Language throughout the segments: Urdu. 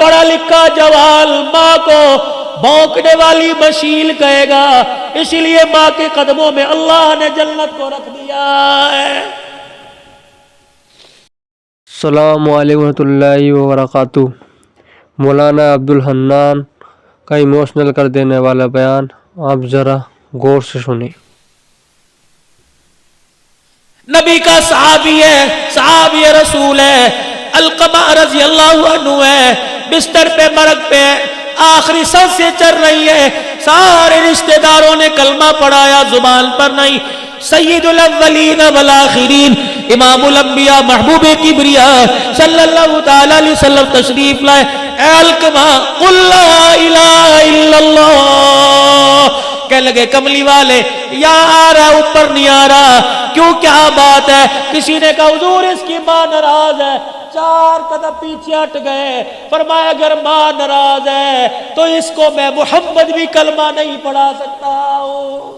پڑھا لکھا جوال ماں کو بھونکنے والی مشیل کہے گا، اسی لیے ماں کے قدموں میں اللہ نے جنت کو رکھ دیا ہے۔ السلام علیکم ورحمۃ اللہ وبرکاتہ۔ مولانا عبدالحنان کا ایموشنل کر دینے والا بیان آپ ذرا غور سے سنیں۔ نبی کا صحابی ہے، صحابی رسول ہے، علقمہ رضی اللہ عنہ ہے، بستر پہ مرگ پہ آخری سانس سے چل رہی ہے، سارے رشتہ داروں نے کلمہ پڑھایا، زبان پر نہیں۔ سید الاولین والآخرین، امام الانبیاء، محبوب کبریاء صلی اللہ تعالی علیہ وسلم تشریف لائے۔ اے علقمہ قل لا الہ الا اللہ، کہنے لگے کملی والے یا آ رہا اوپر نہیں آ رہا، کیوں کیا بات ہے؟ کسی نے کہا حضور اس کی ماں ناراض ہے، 4 قدم پیچھے ہٹ گئے، فرمایا اگر ماں ناراض ہے تو اس کو میں محمد بھی کلمہ نہیں پڑھا سکتا ہوں۔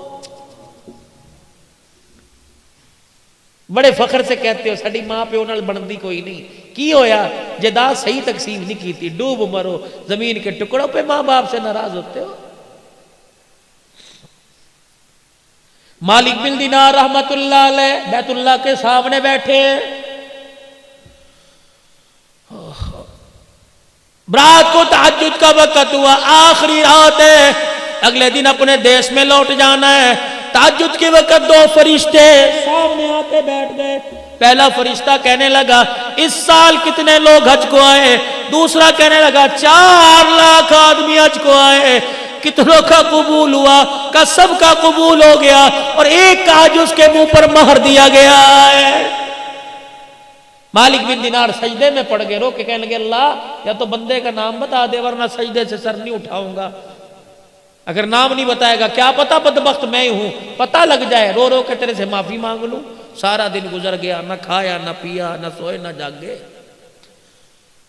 بڑے فخر سے کہتے ہو ساڈی ماں پیو نال بندی کوئی نہیں، کی ہویا جائیداد صحیح تقسیم نہیں کی تھی، ڈوب مرو زمین کے ٹکڑوں پہ ماں باپ سے ناراض ہوتے ہو۔ مالک بن دینار رحمت اللہ علیہ بیت اللہ کے سامنے بیٹھے، رات کو تہجد کا وقت ہوا، آخری رات ہے، اگلے دن اپنے دیش میں لوٹ جانا ہے۔ تہجد کے وقت 2 فرشتے سامنے آتے بیٹھ گئے۔ پہلا فرشتہ کہنے لگا اس سال کتنے لوگ حج کو آئے؟ دوسرا کہنے لگا 4 لاکھ آدمی حج کو آئے، کتنوں کا قبول ہوا؟ کا سب کا قبول ہو گیا، اور ایک کا حج اس کے منہ پر مہر دیا گیا ہے۔ مالک بن دینار سجدے میں پڑ گئے، رو کے کہنے لگے اللہ یا تو بندے کا نام بتا دے ورنہ سجدے سے سر نہیں اٹھاؤں گا، اگر نام نہیں بتائے گا کیا پتا بدبخت میں ہی ہوں، پتہ لگ جائے، رو رو کے تیرے سے معافی مانگ لوں۔ سارا دن گزر گیا، نہ کھایا نہ پیا نہ سوئے نہ جاگے،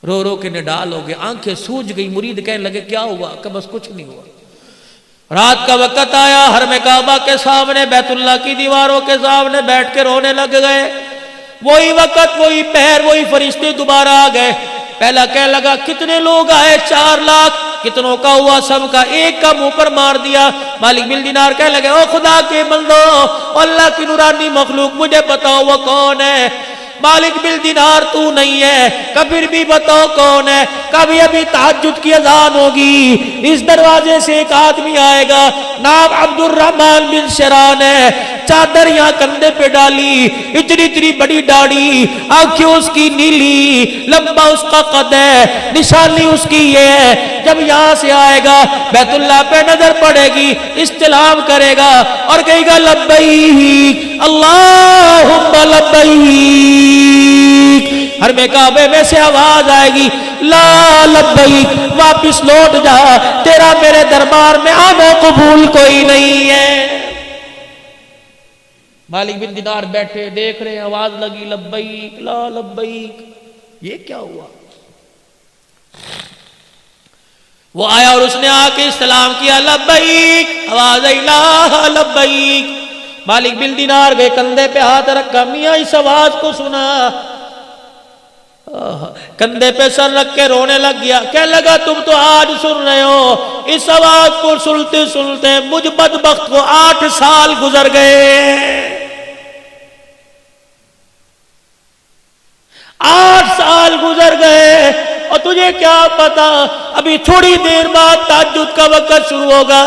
رو رو کے نڈال ہو گئے، آنکھیں سوج گئی۔ مرید کہنے لگے کیا ہوا؟ کہ بس کچھ نہیں ہوا۔ رات کا وقت آیا، حرم کعبہ کے سامنے بیت اللہ کی دیواروں کے سامنے بیٹھ کے رونے لگ گئے۔ وہی وقت وہی پہر وہی فرشتے دوبارہ آ گئے۔ پہلا کہنے لگا کتنے لوگ آئے؟ 4 لاکھ، کتنوں کا ہوا؟ سب کا، ایک کا منہ پر مار دیا۔ مالک بن دینار کہنے لگے او خدا کے بندو، اللہ کی نورانی مخلوق مجھے بتاؤ وہ کون ہے؟ مالک بن دینار تو نہیں ہے، کبھی بھی بتاؤ کون ہے؟ کبھی ابھی تہجد کی اذان ہوگی، اس دروازے سے ایک آدمی آئے گا، نام عبد الرحمن بن شران ہے، چادر یہاں کندھے پہ ڈالی، اتنی اتنی بڑی داڑھی، آنکھیں اس کی نیلی، لمبا اس کا قد ہے، نشانی اس کی یہ ہے، جب یہاں سے آئے گا بیت اللہ پہ نظر پڑے گی، استلام کرے گا اور کہے گا لبیک اللہم لبیک۔ حرم کعبے میں سے آواز آئے گی لا لبیک، واپس لوٹ جا، تیرا میرے دربار میں آنا قبول کوئی نہیں ہے۔ مالک بن دینار بیٹھے دیکھ رہے ہیں، آواز لگی لبیک لا لبیک، یہ کیا ہوا؟ وہ آیا اور اس نے آ کے استلام کیا لبیک، آواز آئی لا لبیک۔ مالک بن دینار گئے، کندھے پہ ہاتھ رکھا، میاں اس آواز کو سنا، کندھے پہ سر رکھ کے رونے لگ گیا، کہنے لگا تم تو آج سن رہے ہو، اس آواز کو سنتے سنتے مجھ بدبخت کو 8 سال گزر گئے، 8 سال گزر گئے، اور تجھے کیا پتا ابھی تھوڑی دیر بعد تہجد کا وقت شروع ہوگا،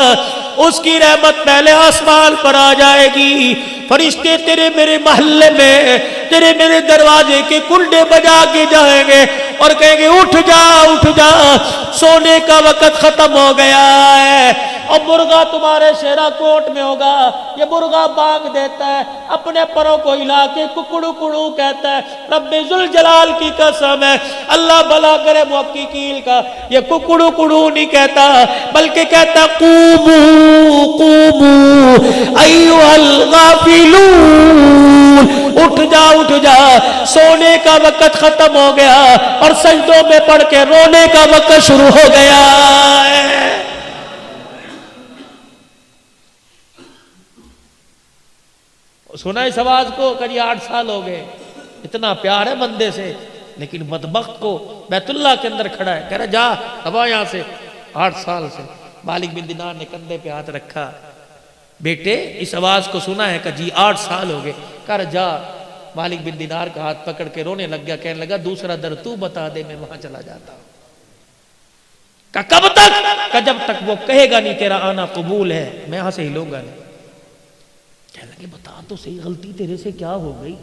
اس کی رحمت پہلے آسمان پر آ جائے گی، فرشتے تیرے میرے محلے میں تیرے میرے دروازے کے کنڈے بجا کے جائیں گے اور کہیں گے اٹھ جا اٹھ جا، سونے کا وقت ختم ہو گیا ہے۔ اور مرغا تمہارے شیرا کوٹ میں ہوگا، یہ مرغا بانگ دیتا ہے، اپنے پروں کو ہلا کے ککڑو کڑو کہتا ہے، رب ذوالجلال کی قسم ہے، اللہ بھلا کرے موقعیل کا، یہ ککڑو کڑو نہیں کہتا بلکہ کہتا قومو قومو ایھا الغافلون، اٹھ جا سونے کا وقت ختم ہو گیا، اور سجدوں میں پڑھ کے رونے کا وقت شروع ہو گیا ہے۔ سنا اس آواز کو؟ کہ 8 سال ہو گئے، اتنا پیار ہے بندے سے، لیکن بدبخت کو بیت اللہ کے اندر کھڑا ہے، کہہ رہا جا دبا یہاں سے۔ 8 سال سے مالک بن دینار نے کندھے پہ ہاتھ رکھا، بیٹے اس آواز کو سنا ہے کہ جی 8 سال ہو گئے، کہہ رہا جا۔ مالک بن دینار کا ہاتھ پکڑ کے رونے لگ گیا، کہنے لگا دوسرا در تو بتا دے میں وہاں چلا جاتا ہوں۔ کہا کب تک؟ کہا جب تک وہ کہے گا نہیں تیرا آنا قبول ہے، میں یہاں سے ہلوں گا نہیں۔ کہنے لگے بتا تو صحیح غلطی تیرے سے کیا ہو گئی؟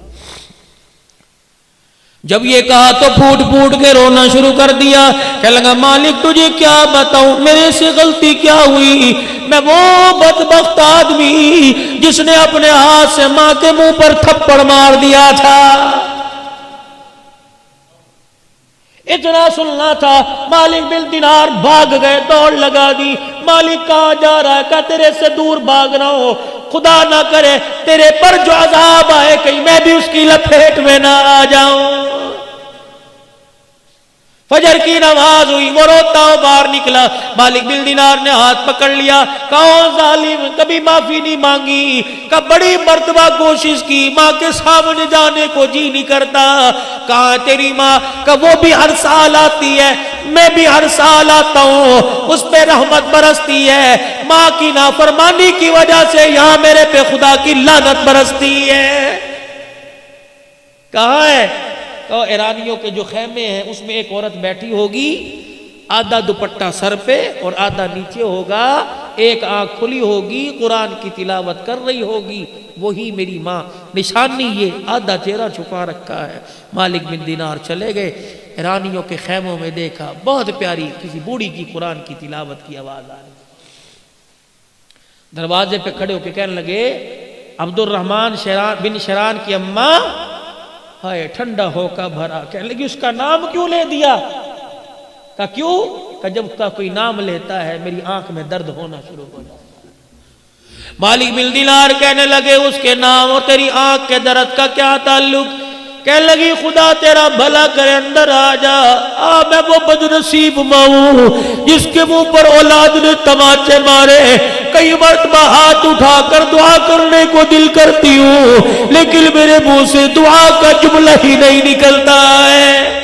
جب یہ کہا تو پھوٹ پھوٹ کے رونا شروع کر دیا، کہنے لگا مالک تجھے کیا بتاؤں میرے سے غلطی کیا ہوئی؟ میں وہ بدبخت آدمی جس نے اپنے ہاتھ سے ماں کے منہ پر تھپڑ مار دیا تھا۔ اتنا سننا تھا، مالک بن دینار بھاگ گئے، دوڑ لگا دی۔ مالک کہاں جا رہا ہے؟ کہا تیرے سے دور بھاگ رہا ہوں، خدا نہ کرے تیرے پر جو عذاب آئے کہیں میں بھی اس کی لپیٹ میں نہ آ جاؤں۔ فجر کی نماز ہوئی، وہ روتا ہو باہر نکلا، مالک بن دینار نے ہاتھ پکڑ لیا، کہا ظالم کبھی معافی نہیں مانگی، کہا بڑی مرتبہ کوشش کی، ماں کے سامنے جانے کو جی نہیں کرتا۔ کہا تیری ماں؟ کہا وہ بھی ہر سال آتی ہے، میں بھی ہر سال آتا ہوں، اس پہ رحمت برستی ہے، ماں کی نافرمانی کی وجہ سے یہاں میرے پہ خدا کی لعنت برستی ہے۔ کہاں ہے؟ ایرانیوں کے جو خیمے ہیں اس میں ایک عورت بیٹھی ہوگی، آدھا دوپٹہ سر پہ اور آدھا نیچے ہوگا، ایک آنکھ کھلی ہوگی، قرآن کی تلاوت کر رہی ہوگی، وہی میری ماں۔ نشانی یہ آدھا چہرہ چھپا رکھا ہے۔ مالک بن دینار چلے گئے، ایرانیوں کے خیموں میں دیکھا بہت پیاری کسی بوڑھی کی قرآن کی تلاوت کی آواز آ رہی۔ دروازے پہ کھڑے ہو کے کہنے لگے عبد الرحمن بن شران کی اماں، ہائے ٹھنڈا ہو کا بھرا۔ کہنے لگی اس کا نام کیوں لے دیا؟ کہا کیوں؟ کہ جب کا کوئی نام لیتا ہے میری آنکھ میں درد ہونا شروع ہو جاتا ہے۔ مالک بن دینار کہنے لگے اس کے نام اور تیری آنکھ کے درد کا کیا تعلق؟ کہنے لگی خدا تیرا بھلا کرے اندر آ جا، میں وہ بدنصیب ماں ہوں جس کے منہ پر اولاد نے تماچے مارے، کئی مرتبہ ہاتھ اٹھا کر دعا کرنے کو دل کرتی ہوں لیکن میرے منہ سے دعا کا جملہ ہی نہیں نکلتا ہے۔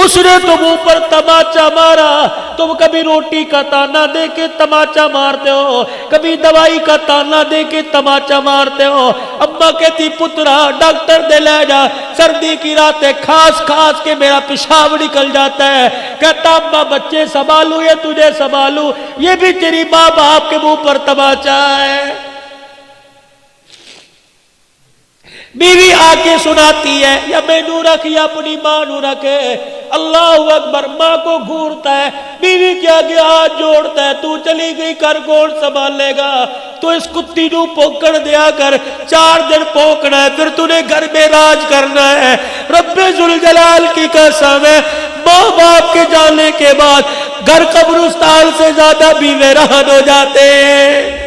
اس نے تو منہ پر تماچا مارا، تم کبھی روٹی کا تانا دے کے تماچا مارتے ہو، کبھی دوائی کا تانا دے کے تماچا مارتے ہو۔ اماں کہتی پترا ڈاکٹر دے لے جا، سردی کی راتیں کھاس کھاس کے میرا پیشاب نکل جاتا ہے۔ کہتا اماں بچے سنبھالوں یا تجھے سنبھالوں؟ یہ بھی تیری ماں باپ کے منہ پر تماچا ہے۔ بیوی آ کے سناتی ہے یا میں نو رکھ یا اپنی ماں نو رکھے، اللہ اکبر، ماں کو گھورتا ہے، بیوی کے آگے ہاتھ جوڑتا ہے، تو چلی گئی کر کون سنبھالے گا؟ تو اس کتی نو پوکڑ دیا کر، 4 دن پوکنا ہے پھر تو نے گھر میں راج کرنا ہے۔ رب ذوالجلال کی قسم ہے، ماں باپ کے جانے کے بعد گھر قبرستان سے زیادہ بھی ویران ہو جاتے ہیں۔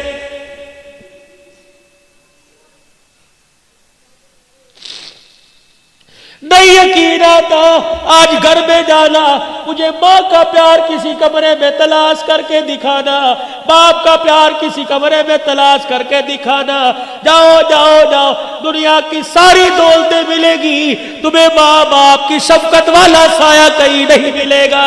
نہیں یقین آتا آج گھر میں جانا، مجھے ماں کا پیار کسی کمرے میں تلاش کر کے دکھانا، باپ کا پیار کسی کمرے میں تلاش کر کے دکھانا۔ جاؤ جاؤ جاؤ، دنیا کی ساری دولتیں ملے گی، تمہیں ماں باپ کی شفقت والا سایہ کہیں نہیں ملے گا۔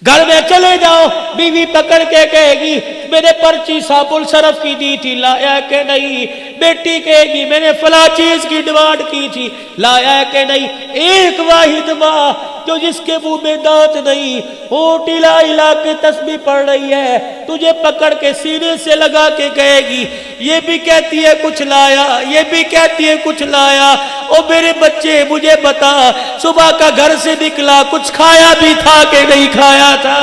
گھر میں چلے جاؤ، بیوی پکڑ کے کہے گی میں نے پرچی صابن صرف کی دی تھی، لایا کہ نہیں؟ بیٹی کہے گی میں نے فلاں چیز کی ڈیمانڈ کی تھی، لایا کہ نہیں؟ ایک واحد ماں جو جس کے منہ میں دانت نہیں، ہونٹ ہلا ہلا کے تسبیح پڑھ رہی ہے، تجھے پکڑ کے سینے سے لگا کے کہے گی یہ بھی کہتی ہے کچھ لایا، یہ بھی کہتی ہے کچھ لایا۔ او میرے بچے مجھے بتا، صبح کا گھر سے نکلا کچھ کھایا بھی تھا کہ نہیں کھایا تھا؟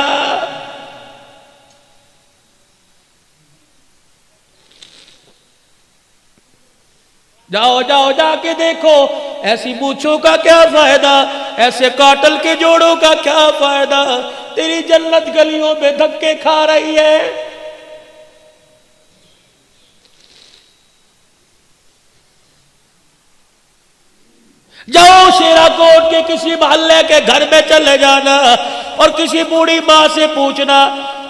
جاؤ جاؤ جا کے دیکھو، ایسی مونچھوں کا کیا فائدہ، ایسے کاٹل کے جوڑوں کا کیا فائدہ، تیری جنت گلیوں میں دھکے کھا رہی ہے۔ جاؤ شیرا کوٹ کے کسی محلے کے گھر میں چلے جانا اور کسی بوڑھی ماں سے پوچھنا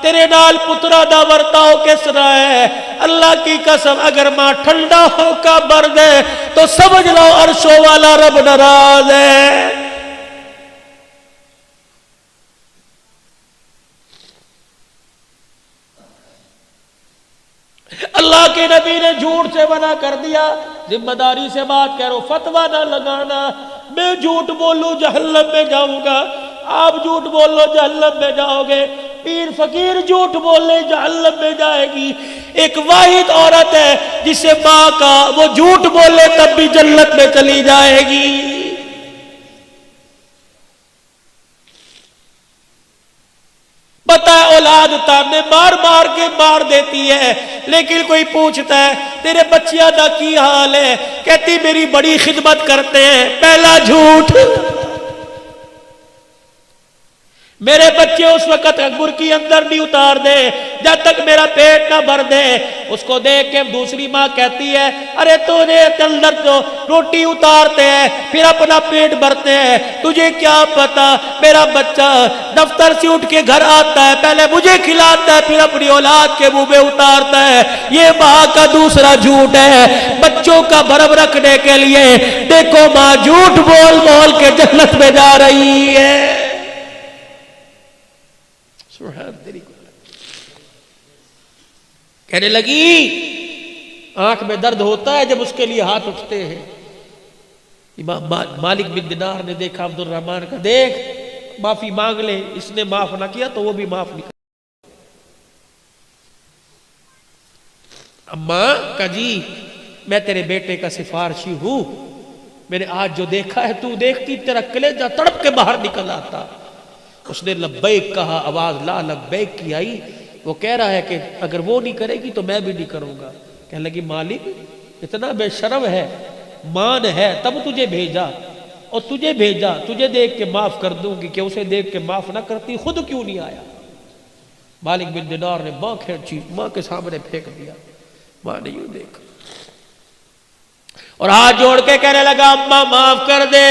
تیرے نال پترا دا ورتاؤ کس طرح ہے، اللہ کی قسم اگر ماں ٹھنڈا ہو کا بر دے تو سمجھ لو عرشوں والا رب ناراض ہے۔ اللہ کے نبی نے جھوٹ سے منع کر دیا، ذمہ داری سے بات کہہ رہا ہوں، فتویٰ نہ لگانا، میں جھوٹ بولوں جہنم میں جاؤں گا، آپ جھوٹ بول لو جہنم میں جاؤ گے، پیر فقیر جھوٹ بولے جہنم میں جائے گی۔ ایک واحد عورت ہے جسے ماں کا وہ جھوٹ بولے تب بھی جنت میں چلی جائے گی۔ پتہ ہے اولاد تانے مار مار کے مار دیتی ہے، لیکن کوئی پوچھتا ہے تیرے بچیاں دا کی حال ہے، کہتی میری بڑی خدمت کرتے ہیں۔ پہلا جھوٹ، میرے بچے اس وقت برکی اندر نہیں اتار دے جب تک میرا پیٹ نہ بھر دے۔ اس کو دیکھ کے دوسری ماں کہتی ہے ارے تو نے اندر تو روٹی اتارتے ہیں پھر اپنا پیٹ بھرتے ہیں، تجھے کیا پتا میرا بچہ دفتر سے اٹھ کے گھر آتا ہے پہلے مجھے کھلاتا ہے پھر اپنی اولاد کے منہ میں اتارتا ہے۔ یہ ماں کا دوسرا جھوٹ ہے بچوں کا بھرم رکھنے کے لیے۔ دیکھو ماں جھوٹ بول بول کے جنت میں جا رہی ہے۔ کہنے لگی آنکھ میں درد ہوتا ہے جب اس کے لیے ہاتھ اٹھتے ہیں۔ امام مالک بن دینار نے دیکھا عبد الرحمن کا، دیکھ معافی مانگ لے، اس نے معاف نہ کیا تو وہ بھی معاف نہیں کرتا۔ اماں کا جی میں تیرے بیٹے کا سفارشی ہوں، میں نے آج جو دیکھا ہے تو دیکھتی تیرا کلیجہ تڑپ کے باہر نکل آتا۔ اس نے لبیک کہا، آواز لا لبیک کی آئی۔ وہ کہہ رہا ہے کہ اگر وہ نہیں کرے گی تو میں بھی نہیں کروں گا۔ کہنے لگی مالک اتنا بے شرم ہے، مان ہے تب تجھے بھیجا، اور تجھے بھیجا تجھے دیکھ کے معاف کر دوں گی کہ اسے دیکھ کے معاف نہ کرتی خود کیوں نہیں آیا۔ مالک بن دینار نے ماں کھینچی، ماں کے سامنے پھینک دیا۔ ماں نے یوں دیکھا اور ہاتھ جوڑ کے کہنے لگا اماں معاف کر دے۔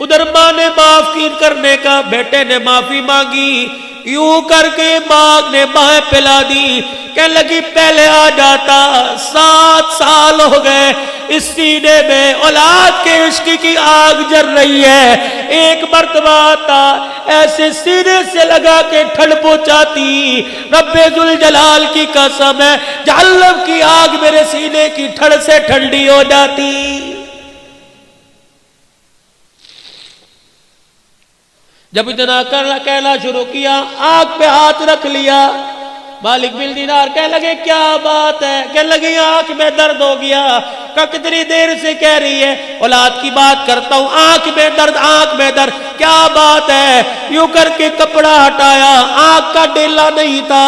ادھر ماں نے معاف کرنے کا، بیٹے نے معافی مانگی، یوں کر کے ماں نے بائیں پلا دی۔ کہنے لگی پہلے آ جاتا، 7 سال ہو گئے اس سینے میں اولاد کے عشق کی آگ جل رہی ہے، ایک مرتبہ آتا ایسے سینے سے لگا کے ٹھنڈ پہنچاتی۔ رب ذوالجلال کی قسم ہے جہنم کی آگ میرے سینے کی ٹھنڈ سے ٹھنڈی ہو جاتی۔ جب اتنا کہنا شروع کیا آنکھ پہ ہاتھ رکھ لیا۔ مالک بن دینار کہنے لگے کیا بات ہے؟ کہنے لگے آنکھ میں درد ہو گیا۔ کہ کتنی دیر سے کہہ رہی ہے اولاد کی بات کرتا ہوں، آنکھ میں درد آنکھ میں درد، کیا بات ہے؟ یوں کر کے کپڑا ہٹایا، آنکھ کا ڈیلا نہیں تھا۔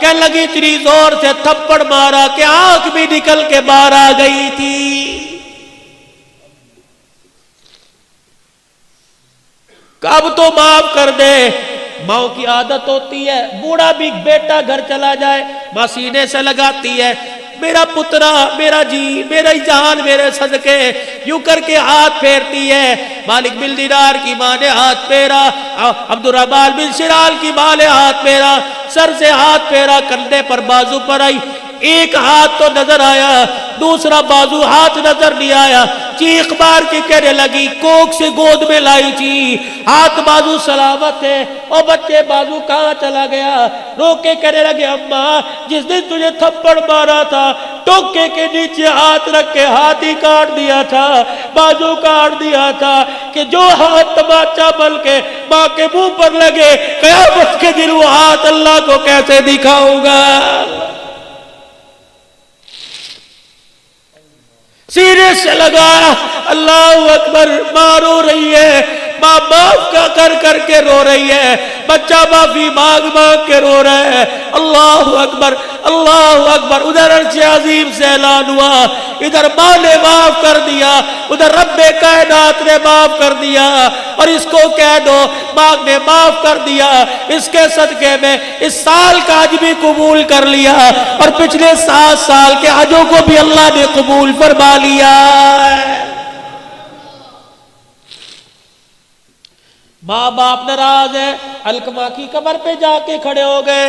کہنے لگی اتنی زور سے تھپڑ مارا کہ آنکھ بھی نکل کے باہر آ گئی تھی۔ اب تو معاف کر دے۔ ماں کی عادت ہوتی ہے بوڑھا بھی بیٹا گھر چلا جائے ماں سینے سے لگاتی ہے، میرا پترا میرا جی میرا جان میرے صدقے، یوں کر کے ہاتھ پھیرتی ہے۔ مالک بن دینار کی ماں نے ہاتھ پھیرا، عبد الرحمن بن شرال کی ماں نے ہاتھ پھیرا، سر سے ہاتھ پھیرا، کندھے پر بازو پر آئی، ایک ہاتھ تو نظر آیا دوسرا بازو ہاتھ نظر نہیں آیا۔ چیخ مار کے کہنے لگی کوک سے گود میں لائی تھی، ہاتھ بازو سلامت ہے، اور بچے بازو کہاں چلا گیا؟ رو کے کہنے لگے اماں جس دن تجھے تھپڑ مارا تھا ٹوکے کے نیچے ہاتھ رکھ کے ہاتھ ہی کاٹ دیا تھا، بازو کاٹ دیا تھا، کہ جو ہاتھ تماچا بل کے ماں کے منہ پر لگے قیامت کے دن وہ ہاتھ اللہ کو کیسے دکھاؤں گا؟ سینے سے لگایا، اللہ اکبر، ماں رو رہی ہے، ماں معاف کر کر کے رو رہی ہے، بچہ معافی مانگ مانگ کے رو رہا ہے۔ اللہ اکبر اللہ اکبر۔ ادھر عرش عظیم سے اعلان ہوا، ادھر ماں نے معاف کر دیا، ادھر رب کائنات نے معاف کر دیا، اور اس کو کہہ دو ماں نے معاف کر دیا، اس کے صدقے میں اس سال کا حج بھی قبول کر لیا، اور پچھلے 7 سال کے حجوں کو بھی اللہ نے قبول فرما لیا۔ ماں باپ ناراض ہے، علقمہ کی قبر پہ جا کے کھڑے ہو گئے،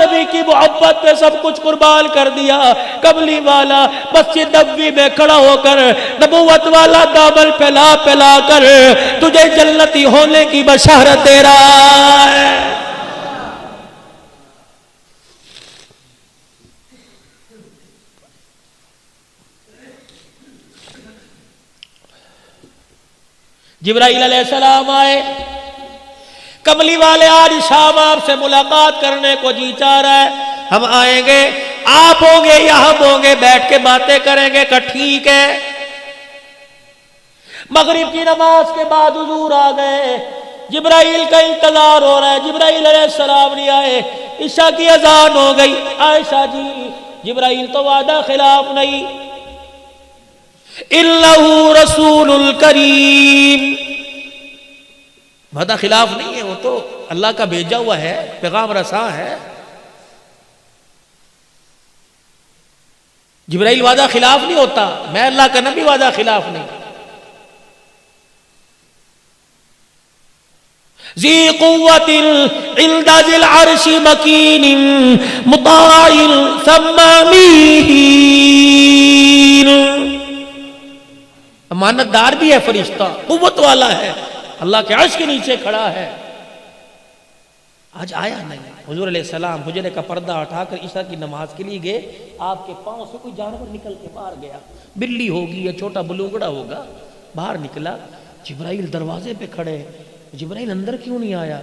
نبی کی محبت پہ سب کچھ قربان کر دیا. کملی والا مسجد نبوی میں کھڑا ہو کر نبوت والا دامن پھیلا پھیلا کر تجھے جنتی ہونے کی بشارت دے رہا ہے. جبرائیل علیہ السلام آئے. کملی والے آج شام آپ سے ملاقات کرنے کو جی چاہ رہا ہے. ہم آئیں گے, آپ ہوں گے یا ہم ہوں گے, بیٹھ کے باتیں کریں گے کہ ٹھیک ہے. مغرب کی نماز کے بعد حضور آ گئے. جبرائیل کا انتظار ہو رہا ہے, جبرائیل علیہ السلام نہیں آئے. عشاء کی اذان ہو گئی. عائشہ جی جبرائیل تو وعدہ خلاف نہیں, انہ رسول الکریم, وعدہ خلاف نہیں ہے, وہ تو اللہ کا بھیجا ہوا ہے, پیغام رساں ہے. جبرائیل وعدہ خلاف نہیں ہوتا, میں اللہ کا نبی وعدہ خلاف نہیں. ذی قوت عند ذی العرش مکین مطاع ثم امین. امانت دار بھی ہے فرشتہ, قوت والا ہے, اللہ کے عرش کے نیچے کھڑا ہے. آج آیا نہیں. حضور علیہ السلام حجرے کا پردہ اٹھا کر عشاء کی نماز کے لیے گئے. آپ کے پاؤں سے کوئی جانور نکل کے باہر گیا, بلی ہوگی یا چھوٹا بلوگڑا ہوگا, باہر نکلا. جبرائیل دروازے پہ کھڑے. جبرائیل اندر کیوں نہیں آیا؟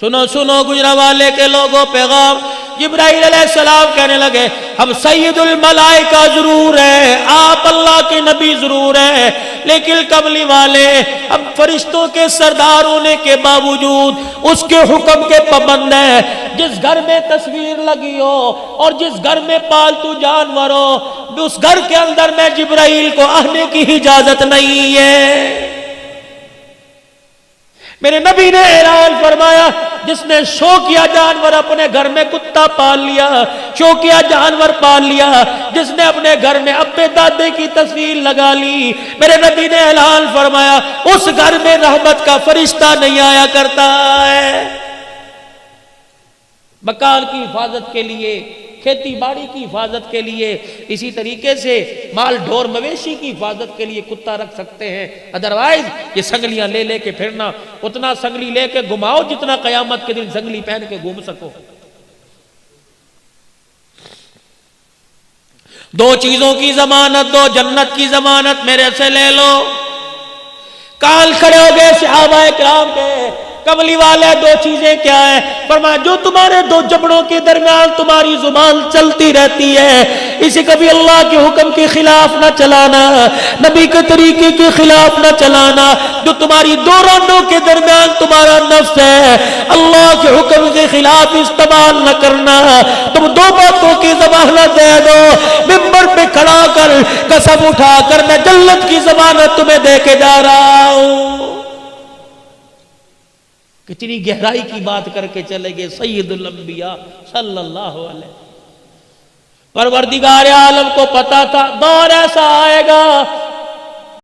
سنو سنو گجرانوالے کے لوگوں, پیغام. جبرائیل علیہ السلام کہنے لگے ہم سید الملائکہ ضرور ہیں, آپ اللہ کے نبی ضرور ہیں, لیکن کملی والے ہم فرشتوں کے سردار ہونے کے باوجود اس کے حکم کے پابند ہیں. جس گھر میں تصویر لگی ہو اور جس گھر میں پالتو جانور ہو, اس گھر کے اندر میں جبرائیل کو آنے کی اجازت نہیں ہے. میرے نبی نے اعلان فرمایا, جس نے شوقیہ جانور اپنے گھر میں کتا پال لیا, شوقیہ جانور پال لیا, جس نے اپنے گھر میں ابے دادے کی تصویر لگا لی, میرے نبی نے اعلان فرمایا اس گھر میں رحمت کا فرشتہ نہیں آیا کرتا ہے. مکان کی حفاظت کے لیے, کھیتی باڑی کی حفاظت کے لیے, اسی طریقے سے مال ڈھور مویشی کی حفاظت کے لیے کتا رکھ سکتے ہیں. ادروائز یہ سنگلیاں لے لے کے پھرنا, اتنا سنگلی لے کے گھماؤ جتنا قیامت کے دن سنگلی پہن کے گھوم سکو. دو چیزوں کی ضمانت دو, جنت کی ضمانت میرے سے لے لو. کال کھڑے ہو گئے صحابہ کرام کے. کملی والے دو چیزیں کیا ہیں؟ فرمایا جو تمہارے دو جبڑوں کے درمیان تمہاری زبان چلتی رہتی ہے, اسے کبھی اللہ کے حکم کے خلاف نہ چلانا, نبی کے طریقے کے خلاف نہ چلانا. جو تمہاری دو رانوں کے درمیان تمہارا نفس ہے, اللہ کے حکم کے خلاف استعمال نہ کرنا. تم دو باتوں کی ضمانت دے دو, منبر پہ کھڑا کر قسم اٹھا کر میں جنت کی ضمانت تمہیں دے کے جا رہا ہوں. کتنی گہرائی کی بات کر کے چلے گئے سید الانبیاء صلی اللہ علیہ وسلم. پروردگار عالم کو پتا تھا دور ایسا آئے گا